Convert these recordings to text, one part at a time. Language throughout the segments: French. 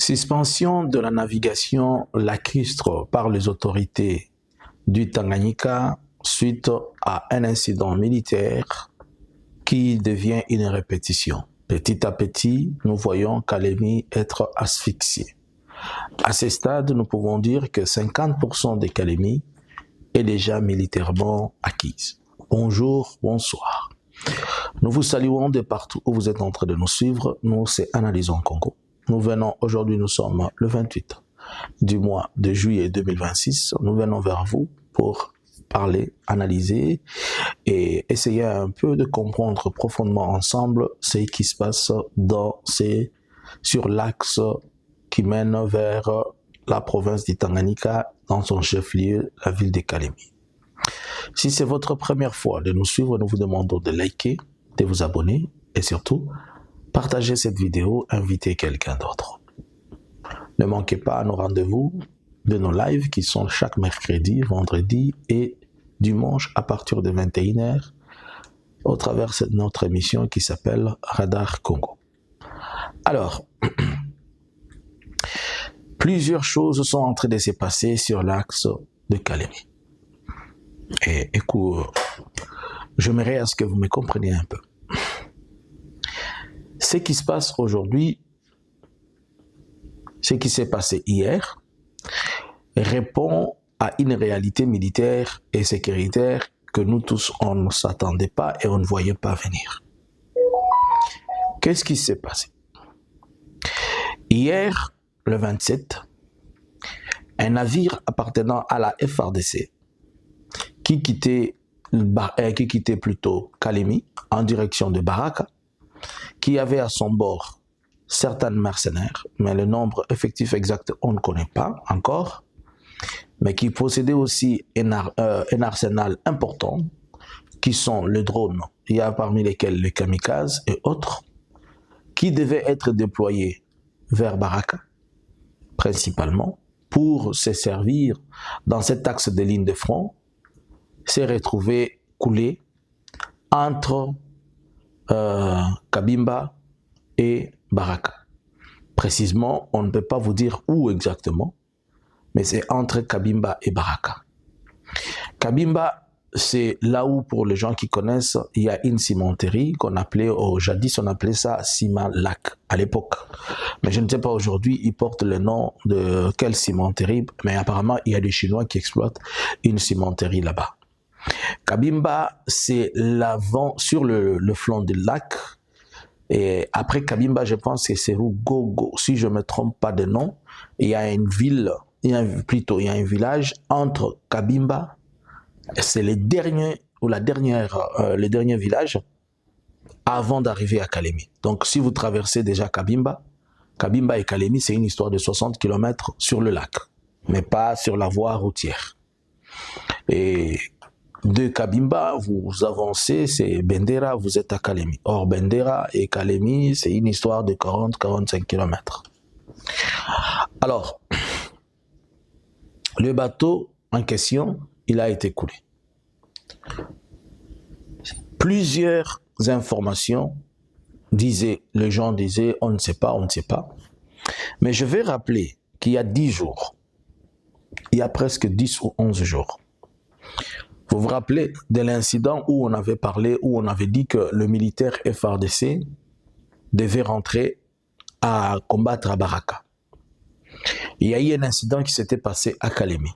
Suspension de la navigation lacustre par les autorités du Tanganyika suite à un incident militaire qui devient une répétition. Petit à petit, nous voyons Kalemi être asphyxié. À ce stade, nous pouvons dire que 50% de Kalemi est déjà militairement acquise. Bonjour, bonsoir. Nous vous saluons de partout où vous êtes en train de nous suivre. Nous, c'est Analysons Congo. Nous venons aujourd'hui, nous sommes le 28 du mois de juillet 2026. Nous venons vers vous pour parler, analyser et essayer un peu de comprendre profondément ensemble ce qui se passe sur l'axe qui mène vers la province du Tanganyika dans son chef-lieu, la ville de Kalemi. Si c'est votre première fois de nous suivre, nous vous demandons de liker, de vous abonner et surtout, partagez cette vidéo, invitez quelqu'un d'autre. Ne manquez pas à nos rendez-vous de nos lives qui sont chaque mercredi, vendredi et dimanche à partir de 21h au travers de notre émission qui s'appelle Radar Congo. Alors, plusieurs choses sont en train de se passer sur l'axe de Kalemi. Et écoute, j'aimerais à ce que vous me compreniez un peu. Ce qui se passe aujourd'hui, ce qui s'est passé hier, répond à une réalité militaire et sécuritaire que nous tous, on ne s'attendait pas et on ne voyait pas venir. Qu'est-ce qui s'est passé? Hier, le 27, un navire appartenant à la FARDC qui quittait plutôt Kalemi en direction de Baraka, qui avait à son bord certains mercenaires, mais le nombre effectif exact, on ne connaît pas encore, mais qui possédait aussi un arsenal important, qui sont les drones, il y a parmi lesquels les kamikazes et autres, qui devaient être déployés vers Baraka, principalement, pour se servir dans cet axe de ligne de front, s'est retrouvé coulé entre Kabimba et Baraka. Précisément, on ne peut pas vous dire où exactement, mais c'est entre Kabimba et Baraka. Kabimba, c'est là où, pour les gens qui connaissent, il y a une cimenterie qu'on appelait, jadis on appelait ça ciment lac à l'époque. Mais je ne sais pas aujourd'hui, il porte le nom de quelle cimenterie, mais apparemment il y a des Chinois qui exploitent une cimenterie là-bas. Kabimba, c'est l'avant sur le flanc du lac. Et après Kabimba, je pense que c'est Rugogo. Si je ne me trompe pas de nom, il y a une ville, il y a un village entre Kabimba, c'est le dernier village avant d'arriver à Kalemi. Donc si vous traversez déjà Kabimba et Kalemi, c'est une histoire de 60 km sur le lac, mais pas sur la voie routière. Et de Kabimba, vous avancez, c'est Bendera, vous êtes à Kalemi. Or, Bendera et Kalemi, c'est une histoire de 40-45 km. Alors, le bateau en question, il a été coulé. Plusieurs informations les gens disaient, on ne sait pas. Mais je vais rappeler qu'il y a 10 jours, il y a presque 10 ou 11 jours, vous vous rappelez de l'incident où on avait parlé, où on avait dit que le militaire FARDC devait rentrer à combattre à Baraka. Il y a eu un incident qui s'était passé à Kalemi.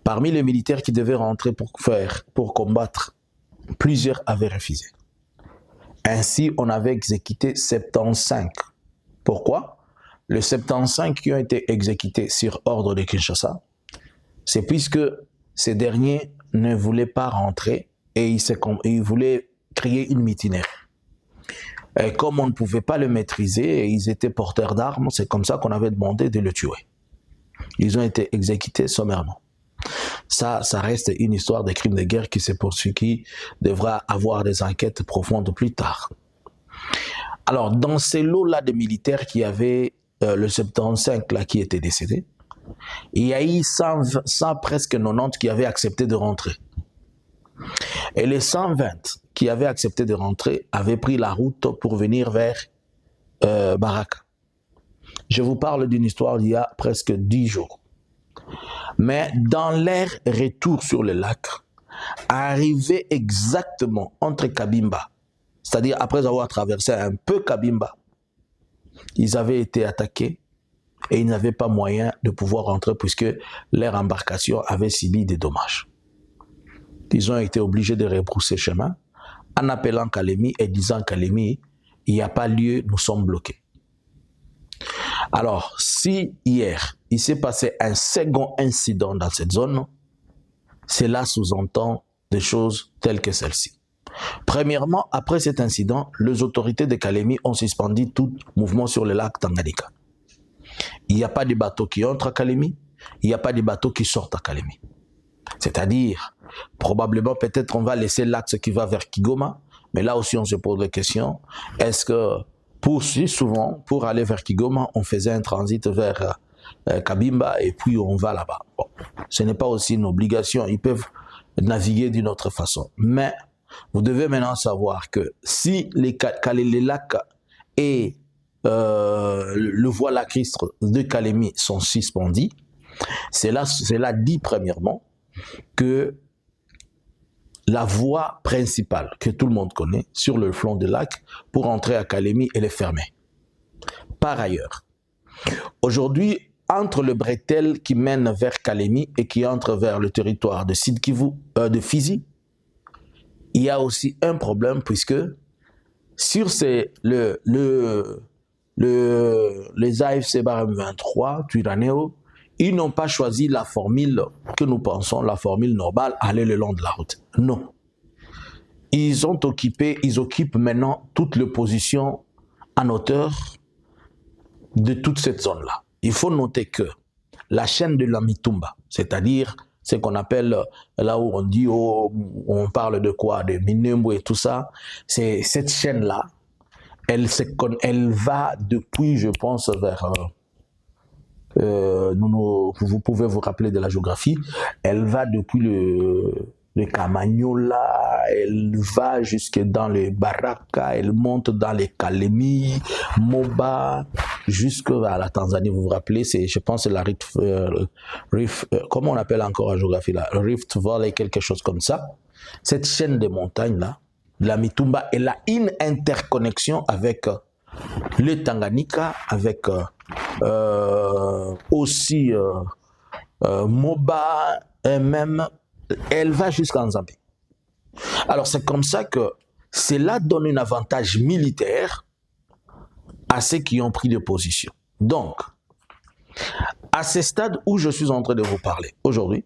Parmi les militaires qui devaient rentrer pour combattre, plusieurs avaient refusé. Ainsi, on avait exécuté 75. Pourquoi? Les 75 qui ont été exécutés sur ordre de Kinshasa, c'est puisque ces derniers ne voulaient pas rentrer et ils voulaient créer une mutinerie. Et comme on ne pouvait pas le maîtriser et ils étaient porteurs d'armes, c'est comme ça qu'on avait demandé de le tuer. Ils ont été exécutés sommairement. Ça reste une histoire de crimes de guerre qui se poursuit, qui devra avoir des enquêtes profondes plus tard. Alors, dans ces lots-là de militaires qui avaient le 75 là qui était décédé, il y a eu 100 presque 90 qui avaient accepté de rentrer. Et les 120 qui avaient accepté de rentrer avaient pris la route pour venir vers Baraka. Je vous parle d'une histoire d'il y a presque 10 jours. Mais dans leur retour sur le lac, arrivé exactement entre Kabimba, c'est-à-dire après avoir traversé un peu Kabimba, ils avaient été attaqués et ils n'avaient pas moyen de pouvoir rentrer puisque leur embarcation avait subi des dommages. Ils ont été obligés de rebrousser chemin en appelant Kalemi et disant Kalemi, il n'y a pas lieu, nous sommes bloqués. Alors, si hier, il s'est passé un second incident dans cette zone, cela sous-entend des choses telles que celle-ci. Premièrement, après cet incident, les autorités de Kalemi ont suspendu tout mouvement sur le lac Tanganyika. Il n'y a pas de bateaux qui entrent à Kalemi, il n'y a pas de bateaux qui sortent à Kalemi. C'est-à-dire, probablement, peut-être on va laisser l'axe qui va vers Kigoma, mais là aussi on se pose la question, est-ce que si souvent, pour aller vers Kigoma, on faisait un transit vers Kabimba et puis on va là-bas. Bon, ce n'est pas aussi une obligation, ils peuvent naviguer d'une autre façon. Mais vous devez maintenant savoir que si les lacs et le voie lacustre de Kalemi sont suspendus, cela dit premièrement que la voie principale que tout le monde connaît sur le flanc du lac pour entrer à Kalemi, elle est fermée. Par ailleurs, aujourd'hui, entre le bretelle qui mène vers Kalemi et qui entre vers le territoire de Sud Kivu, de Fizi, il y a aussi un problème puisque sur les AFC Barem 23, Twirraneo, ils n'ont pas choisi la formule que nous pensons, la formule normale, aller le long de la route. Non. Ils occupent maintenant toutes les positions en hauteur de toute cette zone-là. Il faut noter que la chaîne de la Mitumba, c'est-à-dire ce qu'on appelle, là où on dit, on parle de quoi, de Minembwe et tout ça, c'est cette chaîne-là, elle va depuis, je pense, vers... vous pouvez vous rappeler de la géographie, elle va depuis le Kamanyola, elle va jusque dans les Baraka, elle monte dans les Kalemi, Moba, jusque à la Tanzanie, vous vous rappelez, je pense la Rift, comment on appelle encore la géographie là, Rift Valley, quelque chose comme ça. Cette chaîne de montagnes là, la Mitumba, elle a une interconnexion avec le Tanganyika, avec aussi Moba, et même elle va jusqu'en Zambie. Alors c'est comme ça que cela donne un avantage militaire à ceux qui ont pris des positions. Donc, à ce stade où je suis en train de vous parler aujourd'hui,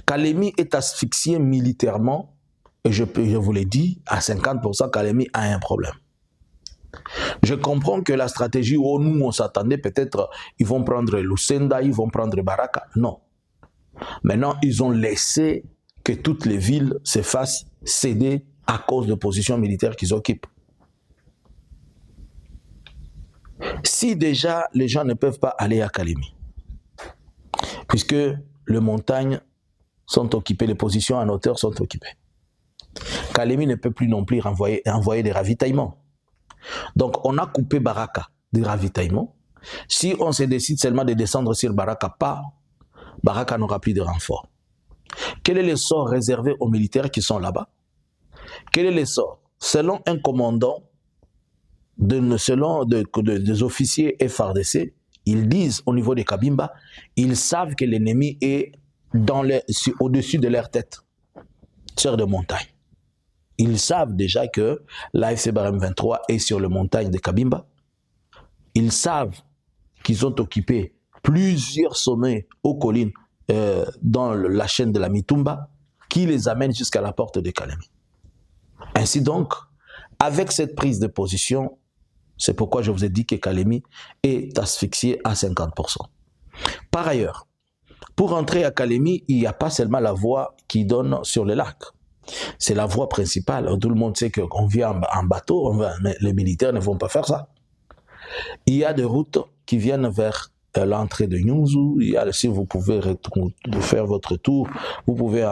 Kalemi est asphyxié militairement, et je vous l'ai dit, à 50%, Kalemi a un problème. Je comprends que la stratégie où nous on s'attendait, peut-être ils vont prendre Lucenda, ils vont prendre Baraka. Non. Maintenant, ils ont laissé que toutes les villes se fassent céder à cause de positions militaires qu'ils occupent. Si déjà les gens ne peuvent pas aller à Kalemi, puisque les montagnes sont occupées, les positions en hauteur sont occupées, Kalemi ne peut plus non plus envoyer des ravitaillements. Donc on a coupé Baraka des ravitaillements. Si on se décide seulement de descendre sur Baraka, Baraka n'aura plus de renfort. Quel est le sort réservé aux militaires qui sont là-bas? Quel est le sort? Selon un commandant, selon des officiers FARDC, ils disent au niveau de Kabimba, ils savent que l'ennemi est au-dessus de leur tête, sur des montagnes. Ils savent déjà que l'AFC Barem 23 est sur les montagnes de Kabimba. Ils savent qu'ils ont occupé plusieurs sommets aux collines dans la chaîne de la Mitumba qui les amène jusqu'à la porte de Kalemi. Ainsi donc, avec cette prise de position, c'est pourquoi je vous ai dit que Kalemi est asphyxié à 50%. Par ailleurs, pour entrer à Kalemi, il n'y a pas seulement la voie qui donne sur le lac. C'est la voie principale. Tout le monde sait qu'on vient en bateau, mais les militaires ne vont pas faire ça. Il y a des routes qui viennent vers l'entrée de Nyunzu. Si vous pouvez faire votre tour, vous pouvez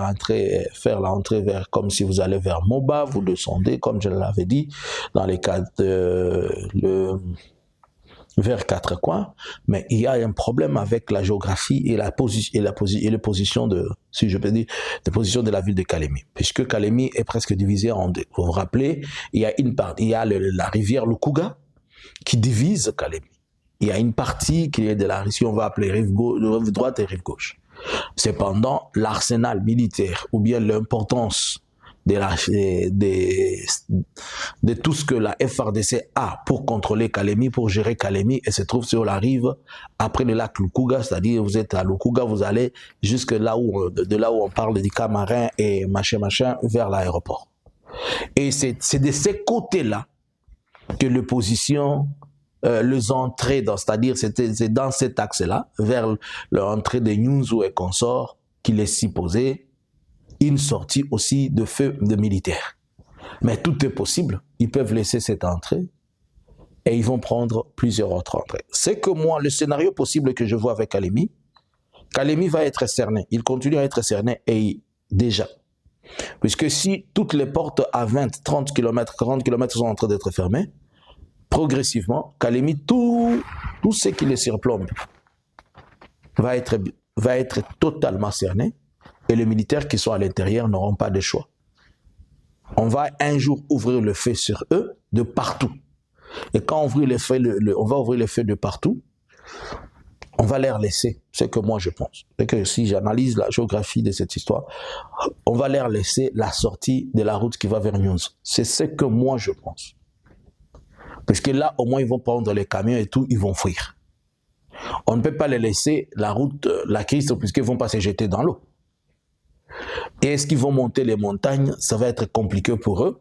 faire l'entrée comme si vous allez vers Moba, vous descendez, comme je l'avais dit, dans les cas de vers 4 coins, mais il y a un problème avec la géographie et la position de, si je peux dire, de position de la ville de Kalemi, puisque Kalemi est presque divisée en deux. Vous vous rappelez, il y a une partie, il y a la rivière Lukuga qui divise Kalemi. Il y a une partie qui est de la, si on va appeler rive droite et rive gauche. Cependant, l'arsenal militaire ou bien l'importance de tout ce que la FRDC a pour contrôler Kalemi, pour gérer Kalemi, et se trouve sur la rive après le lac Lukuga, c'est-à-dire vous êtes à Lukuga, vous allez jusque là où, de là où on parle du Camarin et machin, vers l'aéroport. Et c'est de ces côtés-là que l'opposition, les entrées, c'est-à-dire c'est dans cet axe-là, vers l'entrée de Nyunzu et consorts, qu'il est supposé une sortie aussi de feu de militaires. Mais tout est possible. Ils peuvent laisser cette entrée et ils vont prendre plusieurs autres entrées. C'est que moi, le scénario possible que je vois avec Kalemi va être cerné. Il continue à être cerné et déjà. Puisque si toutes les portes à 20, 30 km, 40 km sont en train d'être fermées, progressivement, Kalemi, tout ce qui les surplombe va être totalement cerné. Et les militaires qui sont à l'intérieur n'auront pas de choix. On va un jour ouvrir le feu sur eux de partout. Et quand on va ouvrir le feu de partout, on va leur laisser, ce que moi je pense. Et que si j'analyse la géographie de cette histoire, on va leur laisser la sortie de la route qui va vers Nyunzu. C'est ce que moi je pense. Parce que là, au moins, ils vont prendre les camions et tout, ils vont fuir. On ne peut pas les laisser la route, la crise, puisqu'ils ne vont pas se jeter dans l'eau. Et est-ce qu'ils vont monter les montagnes? Ça va être compliqué pour eux.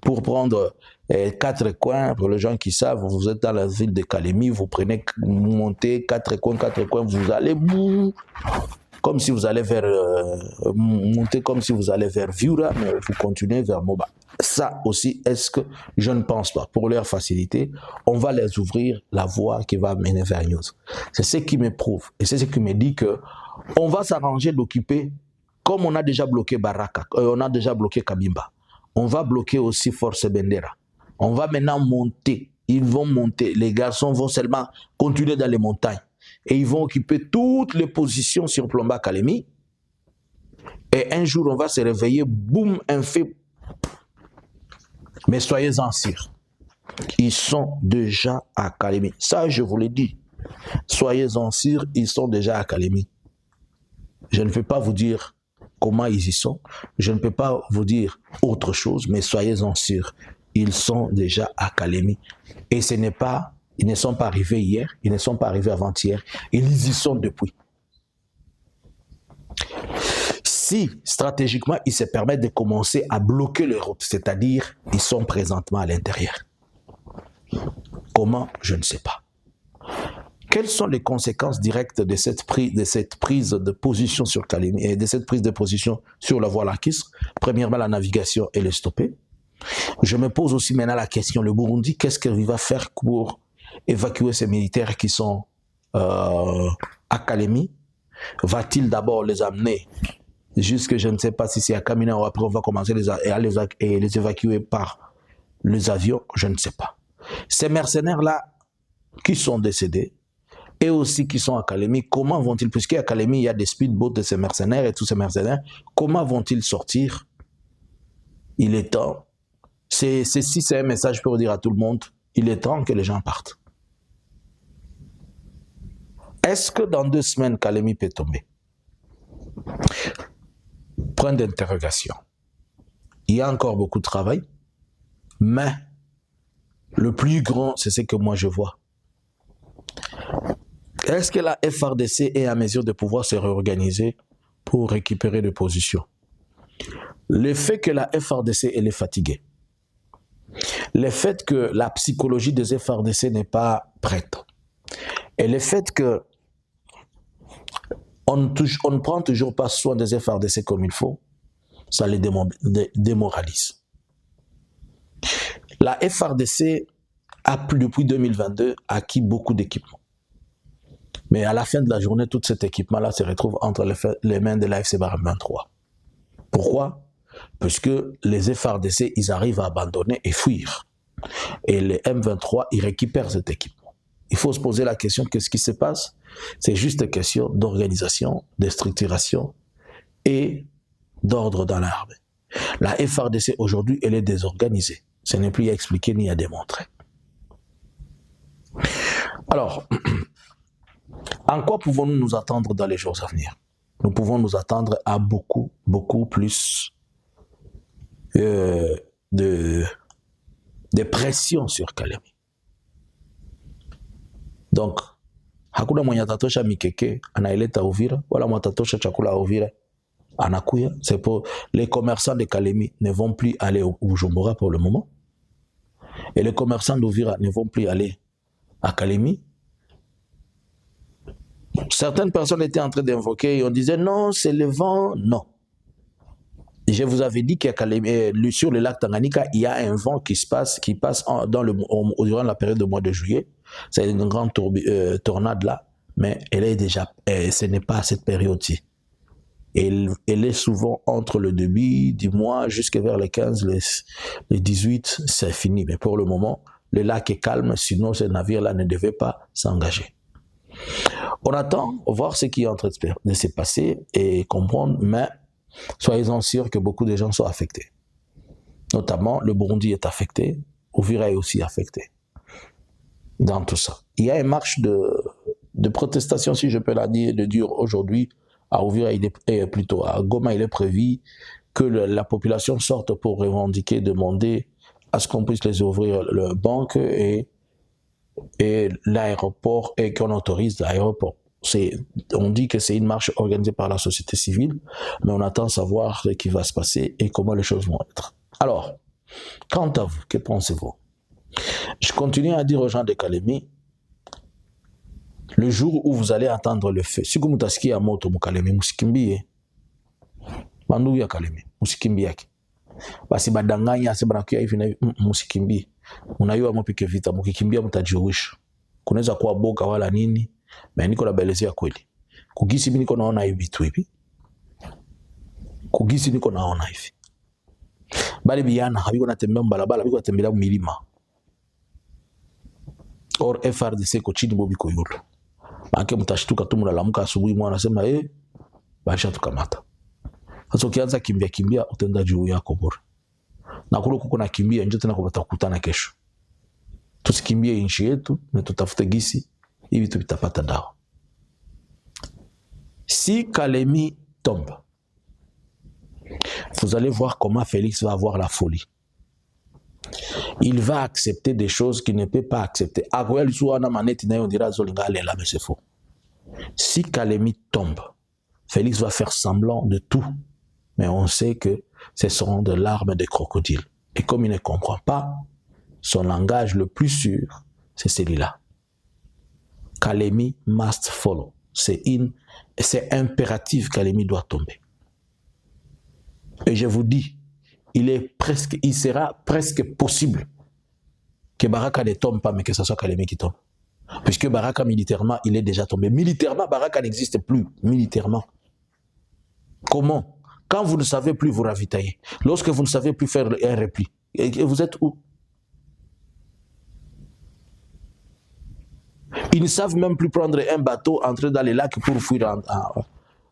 Pour prendre 4 coins, pour les gens qui savent, vous êtes dans la ville de Kalemi, vous montez 4 coins, vous allez comme si vous allez monter comme si vous allez vers Viura, mais vous continuez vers Moba. Ça aussi, est-ce que je ne pense pas. Pour leur facilité, on va les ouvrir la voie qui va mener vers Nyunzu. C'est ce qui me prouve et c'est ce qui me dit que on va s'arranger d'occuper. Comme on a déjà bloqué Baraka, on a déjà bloqué Kabimba, on va bloquer aussi Force Bendera. On va maintenant monter, ils vont monter, les garçons vont seulement continuer dans les montagnes et ils vont occuper toutes les positions sur Plomba Kalemi. Et un jour, on va se réveiller, boum, un fait. Mais soyez-en sûrs, ils sont déjà à Kalemi. Ça, je vous l'ai dit. Soyez-en sûrs, ils sont déjà à Kalemi. Je ne peux pas vous dire comment ils y sont. Je ne peux pas vous dire autre chose, mais soyez-en sûrs, ils sont déjà à Kalemi. Et ils ne sont pas arrivés hier, ils ne sont pas arrivés avant-hier, ils y sont depuis. Si, stratégiquement, ils se permettent de commencer à bloquer les routes, c'est-à-dire, ils sont présentement à l'intérieur. Comment? Je ne sais pas. Quelles sont les conséquences directes de cette prise de position sur Kalemi et de cette prise de position sur la voie Lakis? Premièrement, la navigation, elle est stoppée. Je me pose aussi maintenant la question, le Burundi, qu'est-ce qu'il va faire pour évacuer ces militaires qui sont à Kalemi? Va-t-il d'abord les amener jusque, je ne sais pas si c'est à Kamina ou après on va commencer à les évacuer par les avions? Je ne sais pas. Ces mercenaires-là qui sont décédés, et aussi qui sont à Kalemi, comment vont-ils, puisqu'à Kalemi, il y a des speedboats de ces mercenaires et tous ces mercenaires, comment vont-ils sortir? Il est temps. Si c'est un message pour dire à tout le monde, il est temps que les gens partent. Est-ce que dans 2 semaines, Kalemi peut tomber? Point d'interrogation. Il y a encore beaucoup de travail, mais le plus grand, c'est ce que moi je vois. Est-ce que la FRDC est à mesure de pouvoir se réorganiser pour récupérer des positions? Le fait que la FRDC elle est fatiguée, le fait que la psychologie des FRDC n'est pas prête, et le fait que on ne prend toujours pas soin des FRDC comme il faut, ça les démoralise. La FRDC a depuis 2022 acquis beaucoup d'équipements. Mais à la fin de la journée, tout cet équipement-là se retrouve entre les mains de l'AFC Barkhane 23. Pourquoi? Parce que les FRDC, ils arrivent à abandonner et fuir. Et les M23, ils récupèrent cet équipement. il faut se poser la question, qu'est-ce qui se passe? C'est juste une question d'organisation, de structuration et d'ordre dans l'armée. La FARDC aujourd'hui, elle est désorganisée. Ce n'est plus à expliquer ni à démontrer. Alors, en quoi pouvons-nous nous attendre dans les jours à venir? Nous pouvons nous attendre à beaucoup plus de pression sur Kalemi. Donc, hakuna mwenye atatosha mikeke anaileta Uvira, wala mwenye atatosha chakula Uvira anakuya. C'est pour les commerçants de Kalemi ne vont plus aller au Bujumbura pour le moment, et les commerçants d'Uvira ne vont plus aller à Kalemi. Certaines personnes étaient en train d'invoquer et on disait non, c'est le vent. Non. Je vous avais dit qu'à Kalemi, sur le lac Tanganyika, il y a un vent qui passe durant la période du mois de juillet. C'est une grande tornade là, mais elle est déjà, ce n'est pas à cette période-ci. Elle est souvent entre le début du mois jusqu'à vers les 15, les 18, c'est fini. Mais pour le moment, le lac est calme, sinon ce navire-là ne devait pas s'engager. On attend voir ce qui est en train de se passer et comprendre, mais soyez-en sûrs que beaucoup de gens sont affectés. Notamment, le Burundi est affecté, Uvira est aussi affecté dans tout ça. Il y a une marche de protestation, si je peux la dire aujourd'hui, à Uvira, plutôt à Goma, il est prévu que la population sorte pour revendiquer, demander à ce qu'on puisse les ouvrir le banque et l'aéroport, et qu'on autorise l'aéroport. On dit que c'est une marche organisée par la société civile, mais on attend savoir ce qui va se passer et comment les choses vont être. Alors, quant à vous, que pensez-vous? Je continue à dire aux gens de Kalemi, le jour où vous allez attendre le feu, si vous mutasikia ya moto mukalemi, musikimbie. Bandu ya Kalemi, musikimbie yake. Basi badanganya, asibanakia hivi na hivi, musikimbie. Unayua mpike vita, mukikimbia mtajiuisha. Kunaweza kuwa boga wala nini, mais niko nabelezea kweli. Kugisi mimi niko naona hivi tu hivi. Kugisi niko naona hivi. Bali biyana habiko natembea mbalabala, biko natembea milima. Or FARDC ko chini bobiko yulo. Ake mtashtuka tu mnalamuka asubuhi mwana anasema basha tukamata. Sasa ukianza kimbia utenda juu yako bora. Na kule kuko na kimbia nje tena kutakutana kesho. Tusikimbie nchi yetu na tutafute gisi hivi tutapata dawa. Si Kalemi tombe, vous allez voir comment Félix va avoir la folie. Il va accepter des choses qu'il ne peut pas accepter. Si Kalemi tombe, Félix va faire semblant de tout. Mais on sait que ce seront de larmes de crocodile. Et comme il ne comprend pas, son langage le plus sûr, c'est celui-là. Kalemi must follow. C'est impératif, Kalemi doit tomber. Et je vous dis, il sera presque possible que Baraka ne tombe pas, mais que ce soit Kalemi qui tombe. Puisque Baraka, militairement, il est déjà tombé. Militairement, Baraka n'existe plus. Militairement. Comment? Quand vous ne savez plus vous ravitailler, lorsque vous ne savez plus faire un repli, et vous êtes où? Ils ne savent même plus prendre un bateau, entrer dans les lacs pour fuir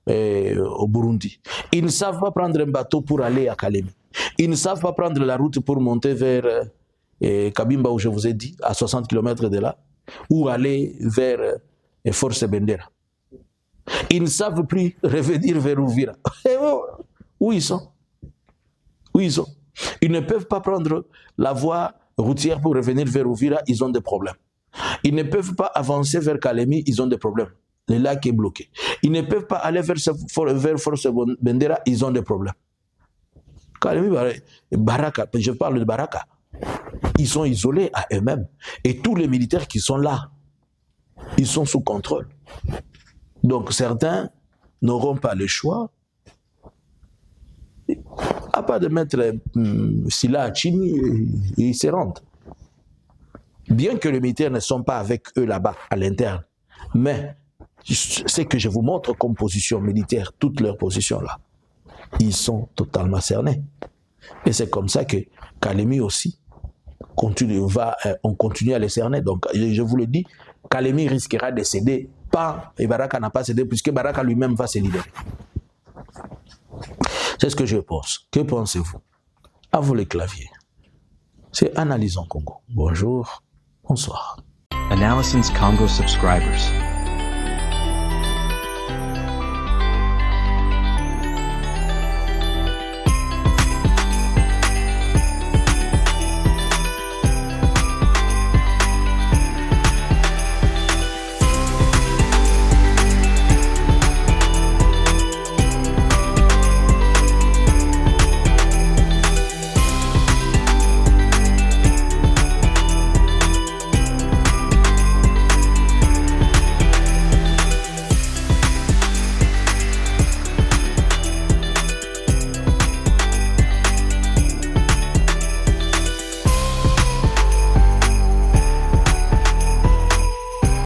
au Burundi. Ils ne savent pas prendre un bateau pour aller à Kalemi. Ils ne savent pas prendre la route pour monter vers Kabimba, où je vous ai dit, à 60 km de là, ou aller vers Force Bendera. Ils ne savent plus revenir vers Uvira. Où ils sont? Où ils sont? Ils ne peuvent pas prendre la voie routière pour revenir vers Uvira, ils ont des problèmes. Ils ne peuvent pas avancer vers Kalemi, ils ont des problèmes. Le lac est bloqué. Ils ne peuvent pas aller vers Force Bendera, ils ont des problèmes. Kalemi, Baraka, je parle de Baraka. Ils sont isolés à eux-mêmes. Et tous les militaires qui sont là, ils sont sous contrôle. Donc certains n'auront pas le choix, à part de mettre Silla à Chini, ils se rendent. Bien que les militaires ne sont pas avec eux là-bas, à l'interne, mais ce que je vous montre comme position militaire, toutes leurs positions là, ils sont totalement cernés. Et c'est comme ça que Kalemi aussi, on continue à les cerner. Donc je vous le dis, Kalemi risquera de céder. Pas, et Baraka n'a pas cédé, puisque Baraka lui-même va se libérer. C'est ce que je pense. Que pensez-vous? À vous les claviers. C'est Analysons Congo. Bonjour, bonsoir. Analysons Congo subscribers.